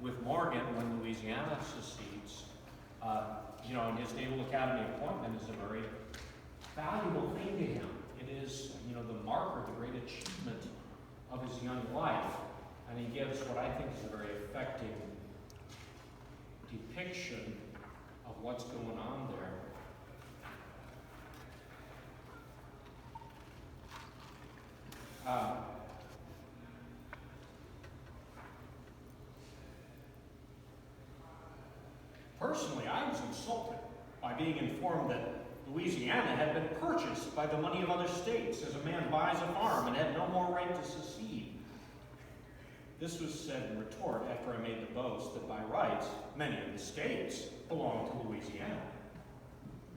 with Morgan, when Louisiana secedes, and his Naval Academy appointment is a very valuable thing to him. It is, the marker, the great achievement of his young life. And he gives what I think is a very effective depiction of what's going on there. Personally, I was insulted by being informed that Louisiana had been purchased by the money of other states as a man buys a farm and had no more right to secede. This was said in retort after I made the boast that by rights, many of the states belonged to Louisiana.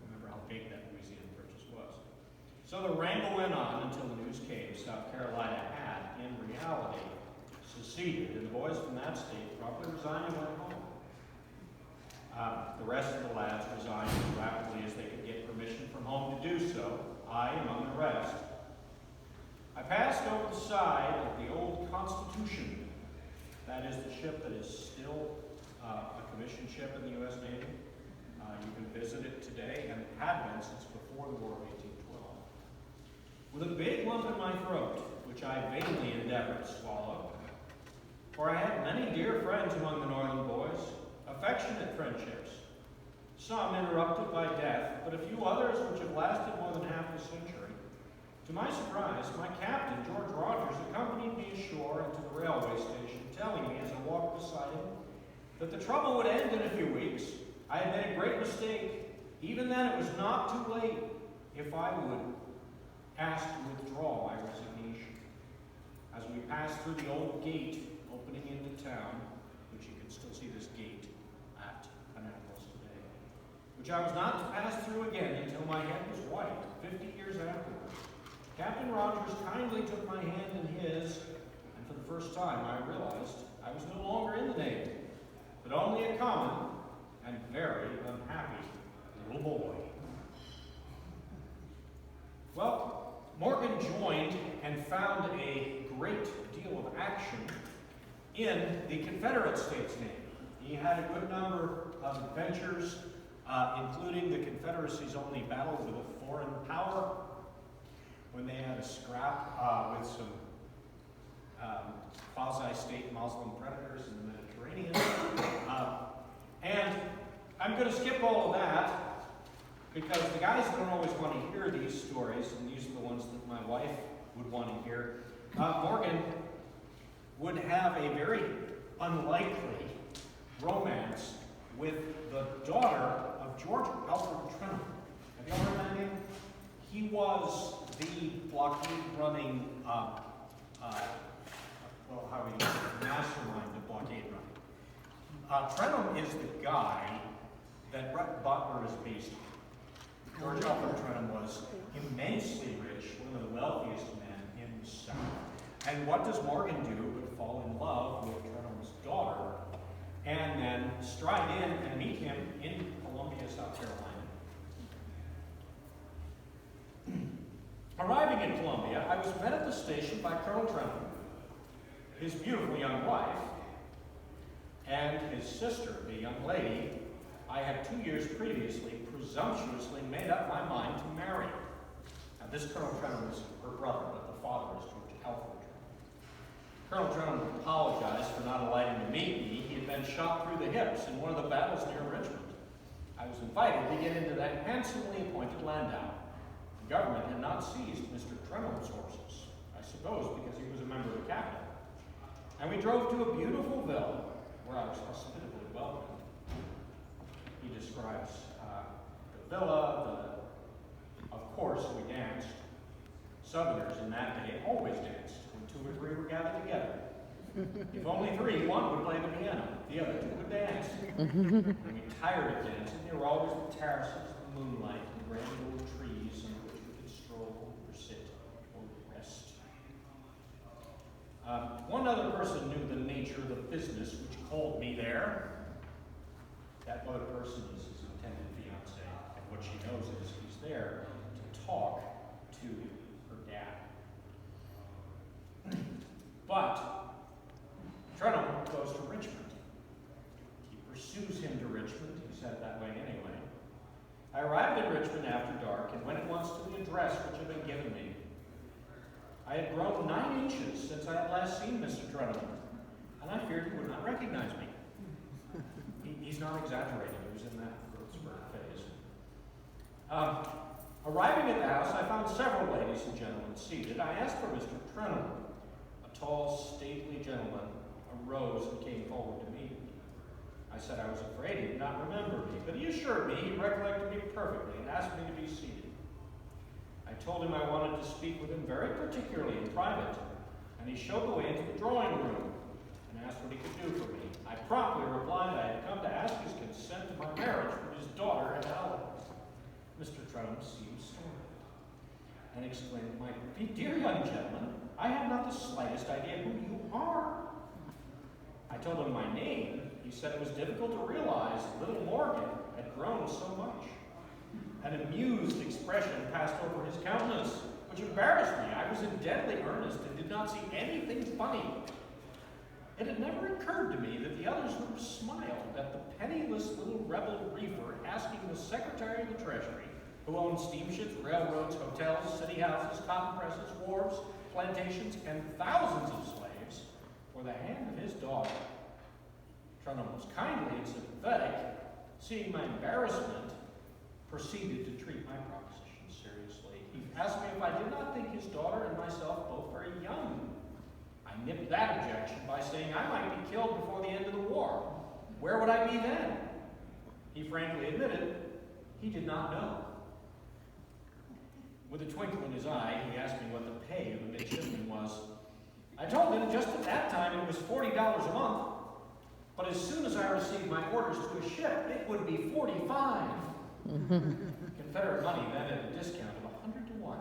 Remember how big that Louisiana purchase was. So the wrangle went on until the news came South Carolina had, in reality, seceded, and the boys from that state probably resigned and went home. The rest of the lads resigned as rapidly as they could get permission from home to do so, I among the rest. I passed over the side of the old Constitution. That is the ship that is still a commissioned ship in the U.S. Navy. You can visit it today, and it had been since before the War of 1812. With a big lump in my throat, which I vainly endeavored to swallow, for I had many dear friends among the northern boys, affectionate friendships, some interrupted by death, but a few others which have lasted more than half a century. To my surprise, my captain, George Rogers, accompanied me ashore and to the railway station, telling me as I walked beside him that the trouble would end in a few weeks. I had made a great mistake. Even then, it was not too late if I would ask to withdraw my resignation. As we passed through the old gate opening into town, which you can still see this gate at Annapolis today, which I was not to pass through again until my head was white, 50 years afterwards, Captain Rogers kindly took my hand in his, and for the first time I realized I was no longer in the Navy, but only a common and very unhappy little boy. Well, Morgan joined and found a great deal of action in the Confederate States Navy. He had a good number of adventures, including the Confederacy's only battle with a foreign power, when they had a scrap with some quasi-state Muslim predators in the Mediterranean. And I'm going to skip all of that because the guys don't always want to hear these stories, and these are the ones that my wife would want to hear. Morgan would have a very unlikely romance with the daughter of George Alfred Trenholm. Have you ever heard that name? He was the blockade-running, mastermind of blockade running. Trenholm is the guy that Brett Butler is based on. George Alfred Trenholm was immensely rich, one of the wealthiest men in the South. And what does Morgan do but fall in love with Trenholm's daughter and then stride in and meet him in Columbia, South Carolina. Arriving in Columbia, I was met at the station by Colonel Trenholm, his beautiful young wife, and his sister, the young lady I had 2 years previously presumptuously made up my mind to marry. Now, this Colonel Trenholm is her brother, but the father is George Alfred Trenholm. Colonel Trenholm apologized for not alighting to meet me. He had been shot through the hips in one of the battles near Richmond. I was invited to get into that handsomely appointed landau. The government had not seized Mr. Trenholm's horses, I suppose because he was a member of the cabinet. And we drove to a beautiful villa where I was hospitably welcomed. He describes the villa, of course we danced. Southerners in that day always danced when 2 or 3 were gathered together. If only 3, one would play the piano, the other 2 would dance. And we tired of dancing. There were always the terraces, the moonlight, and grand old trees under which we could stroll or sit or rest. One other person knew the nature of the business which called me there. That other person is his intended fiancé, and what she knows is he's there to talk to her dad. But Trenholm goes to Richmond Richmond after dark and went at once to the address which had been given me. I had grown 9 inches since I had last seen Mr. Trenholm, and I feared he would not recognize me. He's not exaggerating. He was in that growth spurt phase. Arriving at the house, I found several ladies and gentlemen seated. I asked for Mr. Trenholm. A tall, stately gentleman arose and came forward to meet me. I said I was afraid he did not remember me, but he assured me he recollected me perfectly and asked me to be seated. I told him I wanted to speak with him very particularly in private, and he showed the way into the drawing room and asked what he could do for me. I promptly replied I had come to ask his consent to my marriage with his daughter and Ellen. Mr. Trenholm seemed startled and exclaimed, "My dear young gentleman, I have not the slightest idea who you are." I told him my name. He said it was difficult to realize little Morgan had grown so much. An amused expression passed over his countenance, which embarrassed me. I was in deadly earnest and did not see anything funny. It had never occurred to me that the others would have smiled at the penniless little rebel reefer asking the Secretary of the Treasury, who owned steamships, railroads, hotels, city houses, cotton presses, wharves, plantations, and thousands of slaves, for the hand of his daughter. Trenholm was kindly and sympathetic. Seeing my embarrassment, proceeded to treat my proposition seriously. He asked me if I did not think his daughter and myself both very young. I nipped that objection by saying I might be killed before the end of the war. Where would I be then? He frankly admitted he did not know. With a twinkle in his eye, he asked me what the pay of a midshipman was. I told him just at that time it was $40 a month, but as soon as I received my orders to a ship, it would be $45. Confederate money then at a discount of 100 to 1.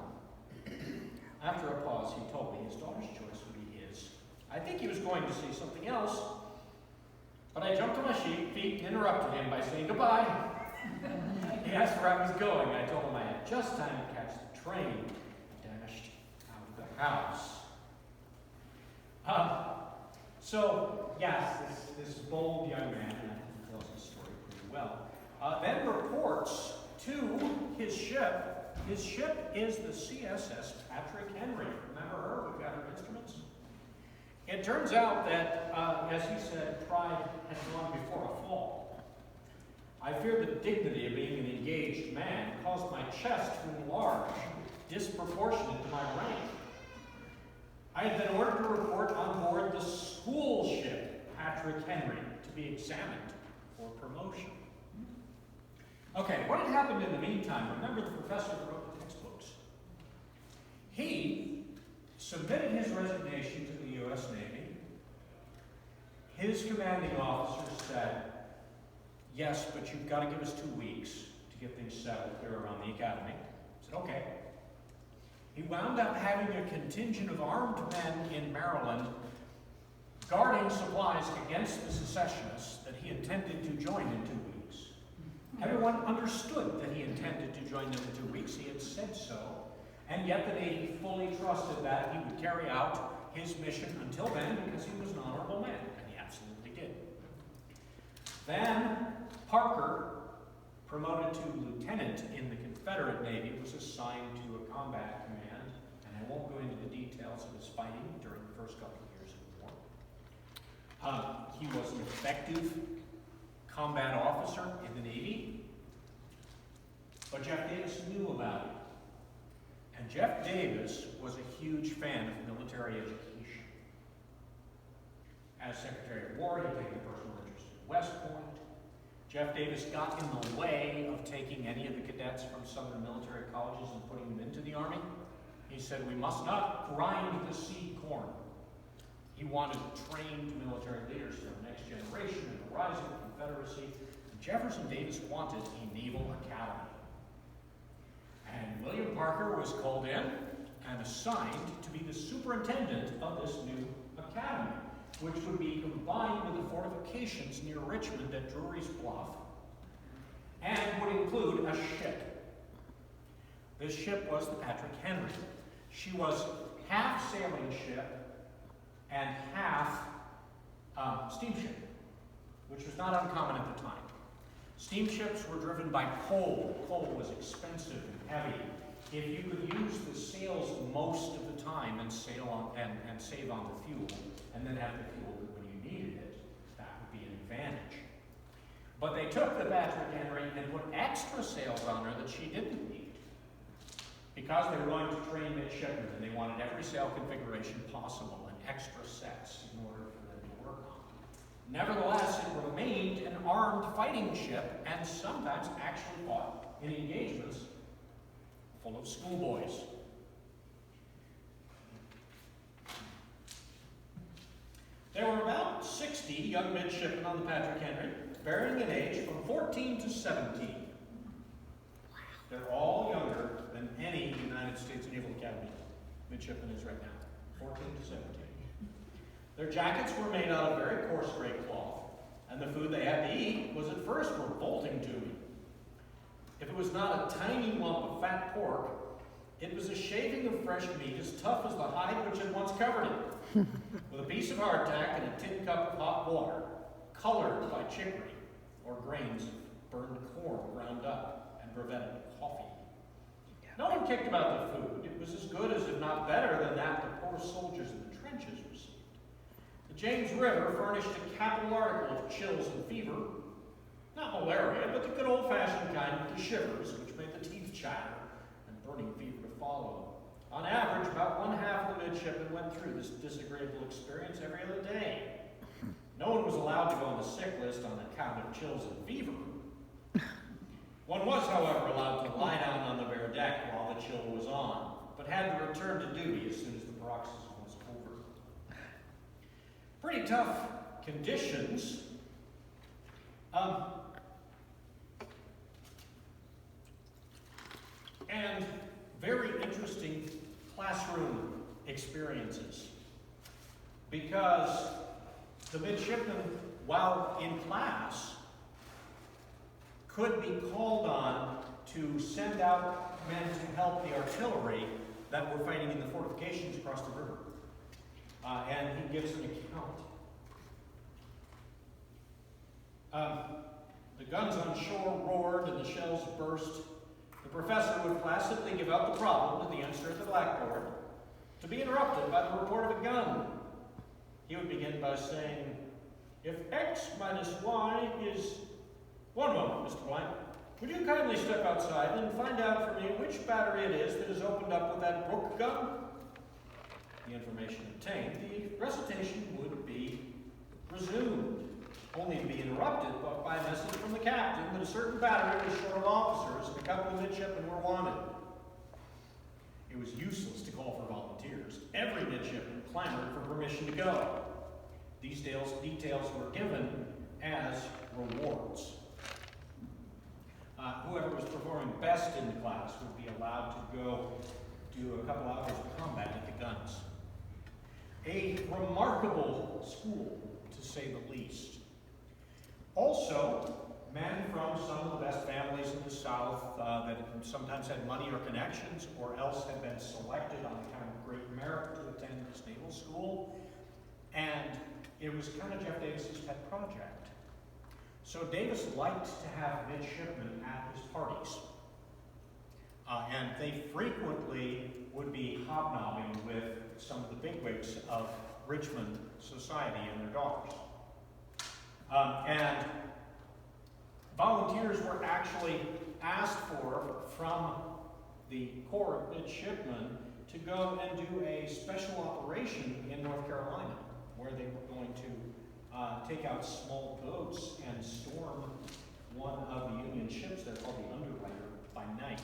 After a pause, he told me his daughter's choice would be his. I think he was going to say something else, but I jumped to my feet and interrupted him by saying goodbye. He asked where I was going. I told him I had just time to catch the train and dashed out of the house. So, yes, this bold young man, and I think he tells his story pretty well, then reports to his ship. His ship is the CSS Patrick Henry. Remember her? We've got her instruments. It turns out that, as he said, pride had gone before a fall. I fear the dignity of being an engaged man caused my chest to enlarge, disproportionate to my rank. I had been ordered to report on board the school ship Patrick Henry to be examined for promotion. Okay, what had happened in the meantime? Remember the professor who wrote the textbooks. He submitted his resignation to the U.S. Navy. His commanding officer said, "Yes, but you've got to give us 2 weeks to get things settled here around the academy." I said, "Okay." He wound up having a contingent of armed men in Maryland guarding supplies against the secessionists that he intended to join in 2 weeks. Everyone understood that he intended to join them in 2 weeks. He had said so. And yet the Navy fully trusted that he would carry out his mission until then because he was an honorable man, and he absolutely did. Then Parker, promoted to lieutenant in the Confederate Navy, was assigned to a combat command, and I won't go into the details of his fighting during the first couple of years of the war. He was an effective combat officer in the Navy, but Jeff Davis knew about it. And Jeff Davis was a huge fan of military education. As Secretary of War, he took a personal interest in West Point. Jeff Davis got in the way of taking any of the cadets from some of the military colleges and putting them into the Army. He said, "We must not grind the seed corn." He wanted trained military leaders for the next generation in the rising Confederacy. And Jefferson Davis wanted a naval academy. And William Parker was called in and assigned to be the superintendent of this new academy, which would be combined with the fortifications near Richmond at Drury's Bluff, and would include a ship. This ship was the Patrick Henry. She was half sailing ship and half steamship, which was not uncommon at the time. Steamships were driven by coal. Coal was expensive and heavy. If you could use the sails most of the time and sail on and save on the fuel, and then have the fuel when you needed it, that would be an advantage. But they took the Patrick Henry and put extra sails on her that she didn't need, because they were going to train midshipmen, and they wanted every sail configuration possible and extra sets in order for them to work on. Nevertheless, it remained an armed fighting ship, and sometimes actually fought in engagements full of schoolboys. There were about 60 young midshipmen on the Patrick Henry, varying in age from 14 to 17. They're all younger than any United States Naval Academy midshipman is right now, 14 to 17. Their jackets were made out of very coarse gray cloth, and the food they had to eat was at first revolting to me. If it was not a tiny lump of fat pork, it was a shaving of fresh meat as tough as the hide which had once covered it, with a piece of hardtack and a tin cup of hot water, colored by chicory or grains of burned corn ground up and brevetted coffee. No one kicked about the food. It was as good as, if not better than that the poor soldiers in the trenches received. The James River furnished a capital article of chills and fever. Not malaria, but the good old-fashioned kind with the shivers, which made the teeth chatter, and burning fever to follow. On average, about one half of the midshipmen went through this disagreeable experience every other day. No one was allowed to go on the sick list on account of chills and fever. One was, however, allowed to lie down on the bare deck while the chill was on, but had to return to duty as soon as the paroxysm was over. Pretty tough conditions. And very interesting classroom experiences, because the midshipmen, while in class, could be called on to send out men to help the artillery that were fighting in the fortifications across the river. And he gives an account. The guns on shore roared and the shells burst. The professor would placidly give out the problem to the youngster at the blackboard, to be interrupted by the report of a gun. He would begin by saying, "If X minus Y is..." "One moment, Mr. Blank. Would you kindly step outside and find out for me which battery it is that is opened up with that Brook gun?" The information obtained, the recitation would be resumed, only to be interrupted by a message from the captain that a certain battery was short of officers and a couple of midshipmen were wanted. It was useless to call for volunteers. Every midshipman clamored for permission to go. These details were given as rewards. Whoever was performing best in the class would be allowed to go do a couple hours of combat at the guns. A remarkable school, to say the least. Also, men from some of the best families in the South that sometimes had money or connections, or else had been selected on account of great merit to attend this naval school. And it was kind of Jeff Davis's pet project. So Davis liked to have midshipmen at his parties. And they frequently would be hobnobbing with some of the bigwigs of Richmond society and their daughters. And volunteers were actually asked for from the Corps of Midshipmen to go and do a special operation in North Carolina, where they were going to take out small boats and storm one of the Union ships there called the Underwriter by night.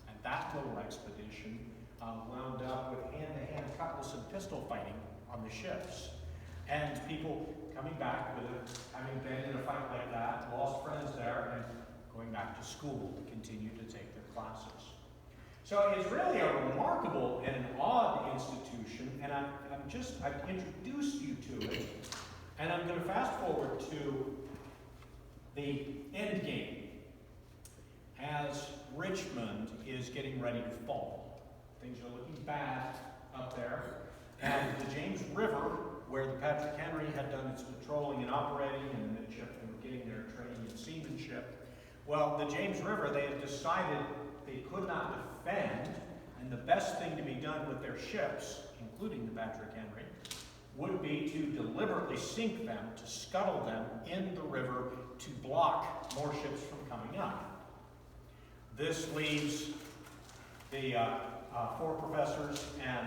And that little expedition wound up with hand-to-hand cutlass and pistol fighting on the ships. And people coming back with having been in a fight like that, lost friends there, and going back to school to continue to take their classes. So it's really a remarkable and an odd institution, and I've introduced you to it, and I'm going to fast forward to the end game as Richmond is getting ready to fall. Things are looking bad up there, and the James River where the Patrick Henry had done its patrolling and operating, and the midshipmen were getting their training in seamanship. Well, the James River, they had decided they could not defend, and the best thing to be done with their ships, including the Patrick Henry, would be to deliberately sink them, to scuttle them in the river to block more ships from coming up. This leaves the 4 professors and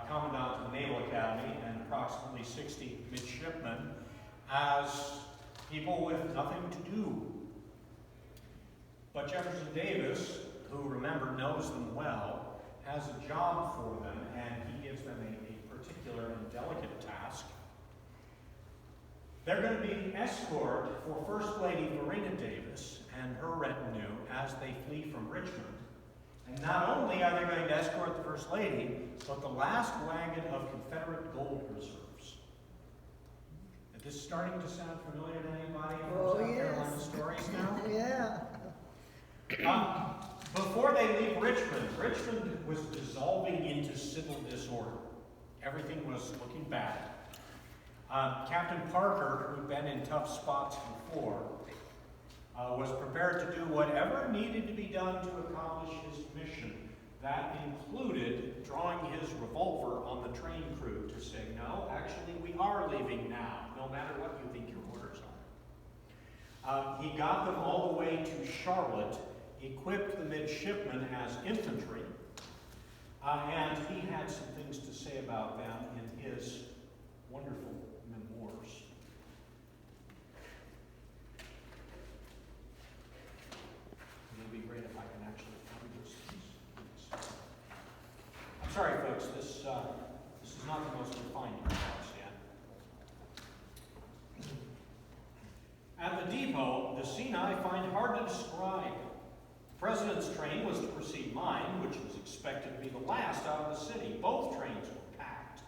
commandant of the Naval Academy and approximately 60 midshipmen as people with nothing to do. But Jefferson Davis, who, remember, knows them well, has a job for them, and he gives them a particular and delicate task. They're going to be an escort for First Lady Varina Davis and her retinue as they flee from Richmond. And not only are they going to escort the First Lady, but the last wagon of Confederate gold reserves. Is this starting to sound familiar to anybody from South Carolina stories now? Yeah. Before they leave Richmond, Richmond was dissolving into civil disorder. Everything was looking bad. Captain Parker, who'd been in tough spots before, was prepared to do whatever needed to be done to accomplish his mission. That included drawing his revolver on the train crew to say, no, actually we are leaving now, no matter what you think your orders are. He got them all the way to Charlotte, equipped the midshipmen as infantry, and he had some things to say about them in his wonderful memoirs. It'll be great if I can actually find those things. I'm sorry, folks, this is not the most refined class yet. At the depot, the scene I find hard to describe. The President's train was to precede mine, which was expected to be the last out of the city. Both trains were packed,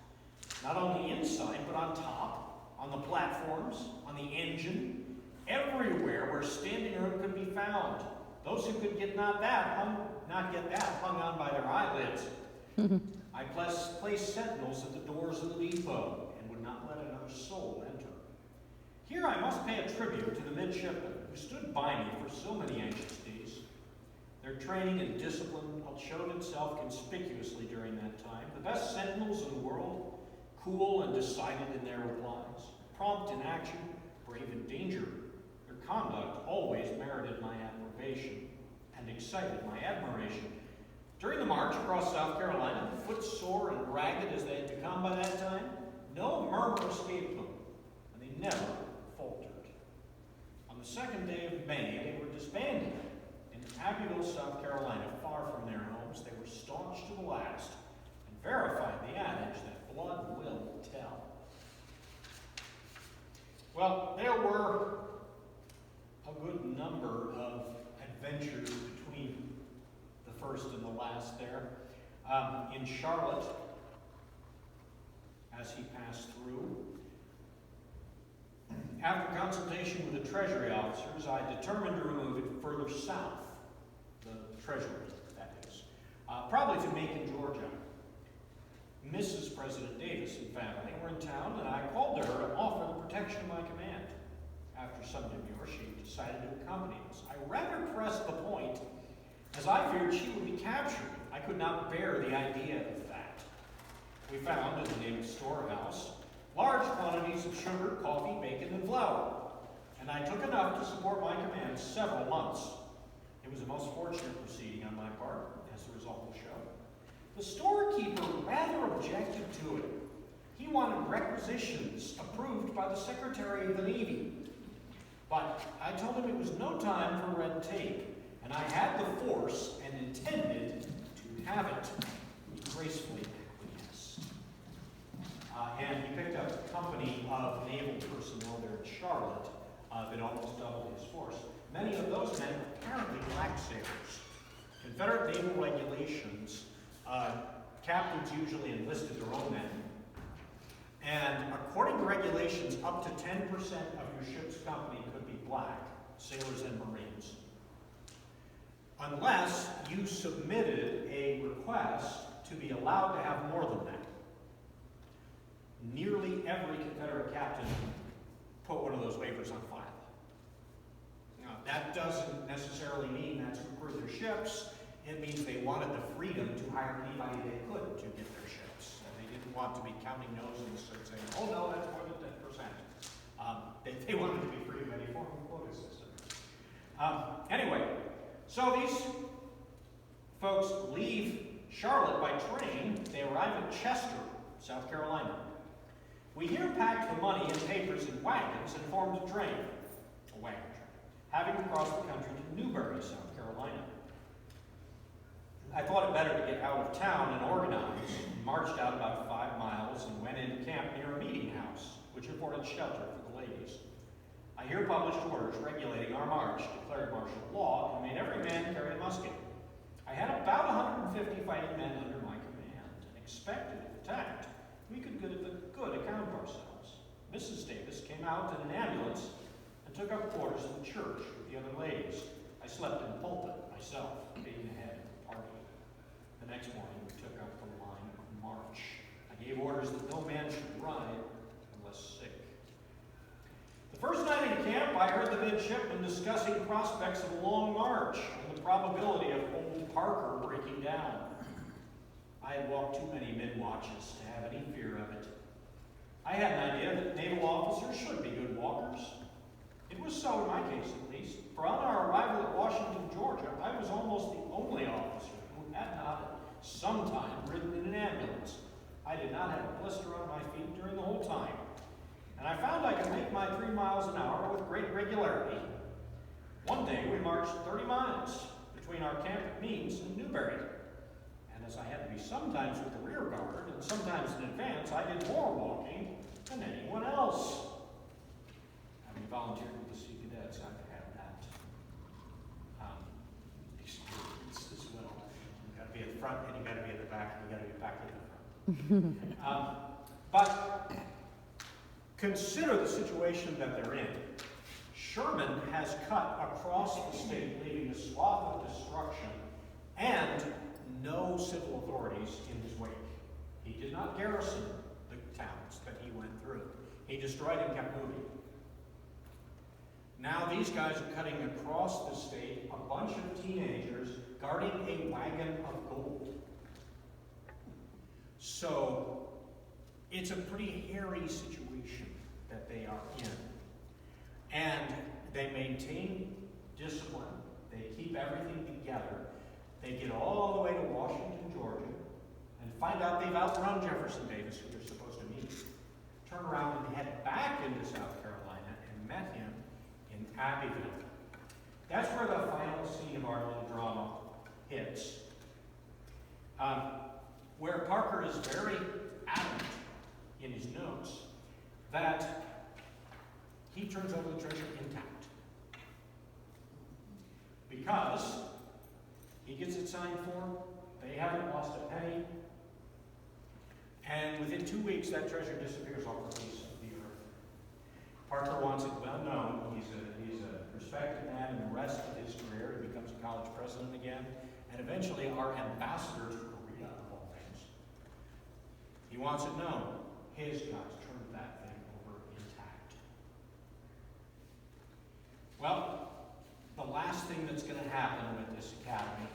not only inside, but on top, on the platforms, on the engine, everywhere where standing room could be found. Those who could not get that hung on by their eyelids. I placed sentinels at the doors of the depot and would not let another soul enter. Here I must pay a tribute to the midshipmen who stood by me for so many anxious days. Their training and discipline showed itself conspicuously during that time. The best sentinels in the world, cool and decided in their replies, prompt in action, brave in danger. Their conduct always merited my approbation and excited my admiration. During the march across South Carolina, footsore and ragged as they had become by that time, no murmur escaped them, and they never faltered. On the second day of May, they were disbanded. In Abbeville, South Carolina, far from their homes, they were staunch to the last and verified the adage that blood will tell. Well, there were a good number of adventures between the first and the last there. In Charlotte, as he passed through, after consultation with the Treasury officers, I determined to remove it further south, the Treasury, that is, probably to Macon, Georgia. Mrs. President Davis and family were in town, and I called to her to offer the protection of my command. After some demur, she decided to accompany us. I rather pressed the point, as I feared she would be captured. I could not bear the idea of that. We found in the naval storehouse large quantities of sugar, coffee, bacon, and flour, and I took enough to support my command several months. It was a most fortunate proceeding on my part, as the result will show. The storekeeper rather objected to it. He wanted requisitions approved by the Secretary of the Navy. But I told him it was no time for red tape, and I had the force and intended to have it. He gracefully acquiesced. And he picked up a company of naval personnel there in Charlotte that almost doubled his force. Many of those men were apparently black sailors. Confederate naval regulations, captains usually enlisted their own men. And according to regulations, up to 10% of your ship's company could be black, sailors and Marines, unless you submitted a request to be allowed to have more than that. nearly every Confederate captain put one of those waivers on file. Now, that doesn't necessarily mean that's who crewed their ships. It means they wanted the freedom to hire anybody they could to get their ships. And they didn't want to be counting noses and saying, oh no, that's more than 10%. They wanted to be free of any form of quota system. Anyway, so these folks leave Charlotte by train. They arrive at Chester, South Carolina. We here packed the money and papers in wagons and formed a train, a wagon train, having to cross the country to Newberry, South Carolina. I thought it better to get out of town and organize, and marched out about 5 miles and went into camp near a meeting house, which afforded shelter for the ladies. I here published orders regulating our march, declared martial law, and made every man carry a musket. I had about 150 fighting men under my command, and expected, if attacked, we could give a good account of ourselves. Mrs. Davis came out in an ambulance and took up quarters in the church with the other ladies. I slept in the pulpit myself, being the head of the party. The next morning, we took up the line of march. I gave orders that no man should ride unless sick. The first night in camp, I heard the midshipmen discussing prospects of a long march and the probability of old Parker breaking down. I had walked too many mid-watches to have any fear of it. I had an idea that naval officers should be good walkers. It was so in my case, at least, for on our arrival at Washington, Georgia, I was almost the only officer who had not at some time ridden in an ambulance. I did not have a blister on my feet during the whole time, and I found I could make my 3 miles an hour with great regularity. One day we marched 30 miles between our camp at Means and Newberry. And as I had to be sometimes with the rear guard and sometimes in advance, I did more walking than anyone else. Having volunteered with the Sea Cadets, I've had that experience as well. You've got to be at the front and you've got to be at the back and you've got to be back at the front. But consider the situation that they're in. Sherman has cut across the state, leaving a swath of destruction and no civil authorities in his wake. He did not garrison the towns that he went through. He destroyed and kept moving. Now these guys are cutting across the state, a bunch of teenagers guarding a wagon of gold. So it's a pretty hairy situation that they are in. And they maintain discipline. They keep everything together. They get all the way to Washington, Georgia, and find out they've outrun Jefferson Davis, who they're supposed to meet. Turn around and head back into South Carolina and met him in Abbeville. That's where the final scene of our little drama hits. Where Parker is very adamant in his notes that he turns over the treasure intact. Because he gets it signed for, they haven't lost a penny, and within 2 weeks that treasure disappears off the face of the earth. Parker wants it well known. He's a respected man in the rest of his career. He becomes a college president again, and eventually our ambassador to Korea, of all things. He wants it known. His guys turned that thing over intact. Well, the last thing that's going to happen with this academy,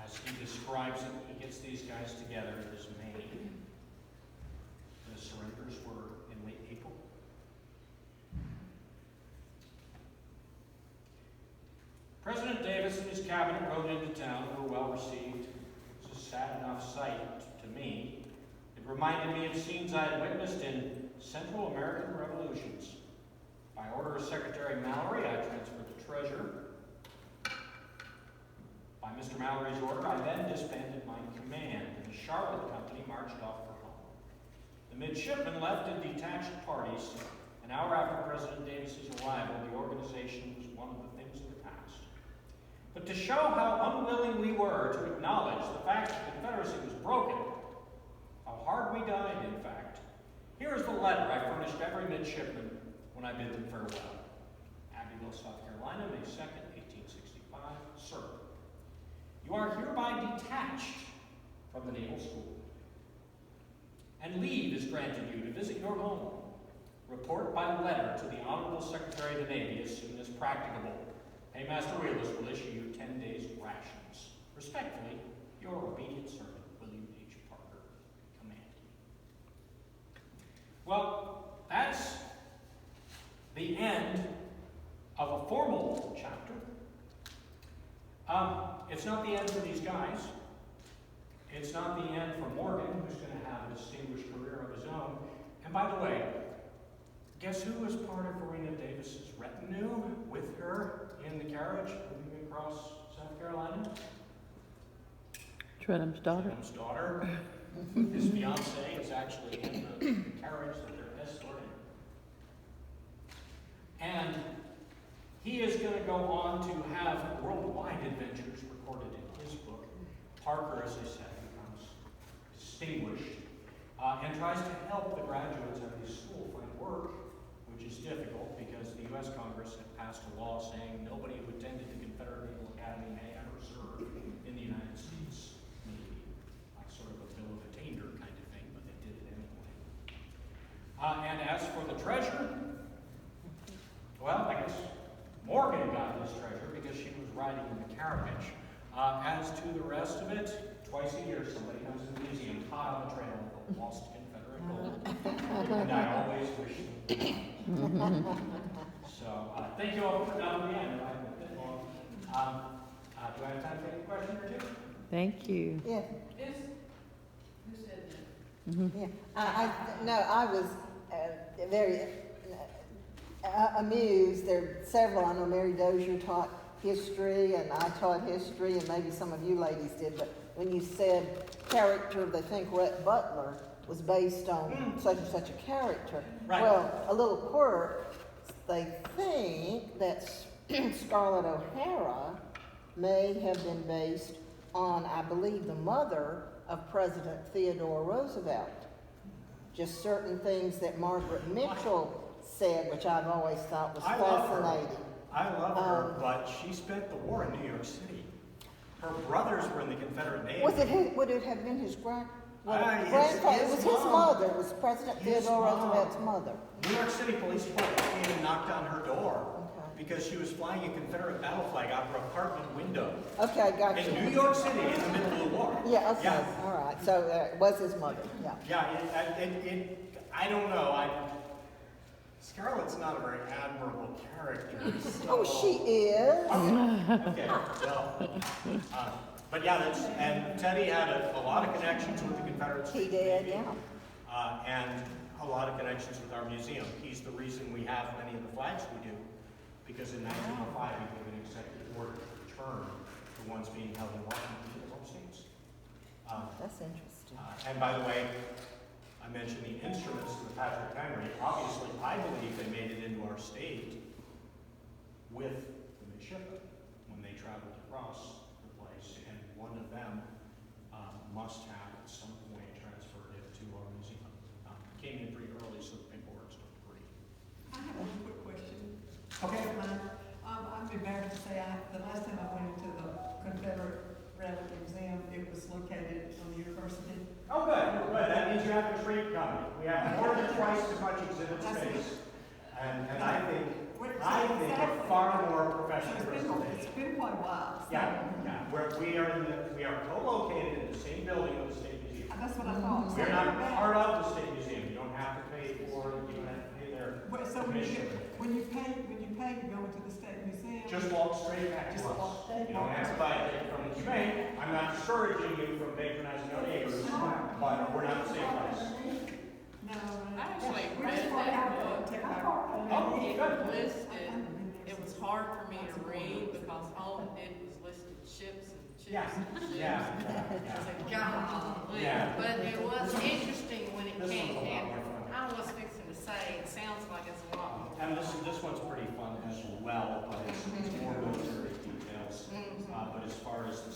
as he describes it, he gets these guys together, is May. The surrenders were in late April. President Davis and his cabinet rode into town and were well received. It was a sad enough sight to me. It reminded me of scenes I had witnessed in Central American revolutions. By order of Secretary Mallory, I transferred the treasure. By Mr. Mallory's order, I then disbanded my command, and the Charlotte Company marched off for home. The midshipmen left in detached parties. An hour after President Davis's arrival, the organization was one of the things of the past. But to show how unwilling we were to acknowledge the fact that the Confederacy was broken, how hard we died, in fact, here is the letter I furnished every midshipman when I bid them farewell. Abbeville, South Carolina, May 2nd, 1865. Sir, you are hereby detached from the Naval School and leave is granted you to visit your home. Report by letter to the Honorable Secretary of the Navy as soon as practicable. Paymaster Wheelers will issue you 10 days rations. Respectfully, your obedient servant, William H. Parker, commanding. Well, that's the end of a formal chapter. It's not the end for these guys. It's not the end for Morgan, who's going to have a distinguished career of his own. And by the way, guess who was part of Verena Davis's retinue with her in the carriage moving across South Carolina? Trenham's daughter. Trenham's daughter. His fiancée is actually in the carriage that they're escorting. And he is going to go on to have worldwide adventures recorded in his book. Parker, as I said, becomes distinguished and tries to help the graduates of his school find work, which is difficult because the U.S. Congress had passed a law saying nobody who attended the Confederate Naval Academy may ever serve in the United States Navy. Like sort of a bill of attainder kind of thing, but they did it anyway. And as for the treasure, well, I guess Morgan got his treasure because she was riding in the carriage. As to the rest of it, twice a year somebody comes to the museum hot on the trail of lost Confederate gold. And I always wish them well. So, thank you all for coming to the end. I haven't been long. Do I have time to take a question or two? Thank you. Yeah, Who said that? yeah. I was very amused. There are several. I know Mary Dozier taught history, and I taught history, and maybe some of you ladies did, but when you said character, they think Rhett Butler was based on such and such a character. Right. Well, a little quirk, they think that Scarlett O'Hara may have been based on, I believe, the mother of President Theodore Roosevelt. Just certain things that Margaret Mitchell said, which I've always thought was fascinating. I love her, but she spent the war in New York City. Her brothers were in the Confederate Navy. Would it have been his grandfather? His It was his mom. mother. It was President His Theodore mom. Roosevelt's mother. New York City Police Department came and knocked on her door Okay. because she was flying a Confederate battle flag out her apartment window Okay, gotcha. in New York City in the middle of the war. Yeah, okay, Yeah, all right. So it was his mother, yeah. I don't know. Scarlett's not a very admirable character. Oh, so- she is. Okay, well, but yeah, and Teddy had a lot of connections with the Confederates. He did, yeah. And a lot of connections with our museum. He's the reason we have many of the flags we do, because in 1905 we gave an executive order to return the ones being held in Washington to their home states. That's interesting. And by the way, I mentioned the instruments of the Patrick Henry. Obviously, I believe they made it into our state with the midshipmen when they traveled across the place, and one of them must have at some point transferred it to our museum. Came in pretty early, so the paperwork's not pretty. I have one quick question. Okay. I'm embarrassed to say, the last time I went into the Confederate Relic Museum, it was located on the university. Oh, good. That means you have a treat coming. We have more than twice as much exhibit space, and I think a far more professional presentation. It's been quite a while. So Yeah. We are co-located in the same building with the State Museum. That's what I thought. We're not part of the State Museum. You don't have to pay for it. You don't have to pay their So commission. when you pay to go into the State Museum. Just walk straight back to Just us. walk straight You don't back. have to buy a ticket from the bank. I'm not discouraging you from patronizing our neighbors, but we're not the same place. No, I actually we read just walk that out book. and take our. Oh, good. Listed, it was hard for me to read because all it did was listed ships and ships Yeah, and ships. yeah, I was like, golly. Yeah. But it was interesting when it This came, one's a lot and more fun. I was fixing to say, it sounds like it's a lot more. And this one's pretty fun as well, but it's more military details. But as far as the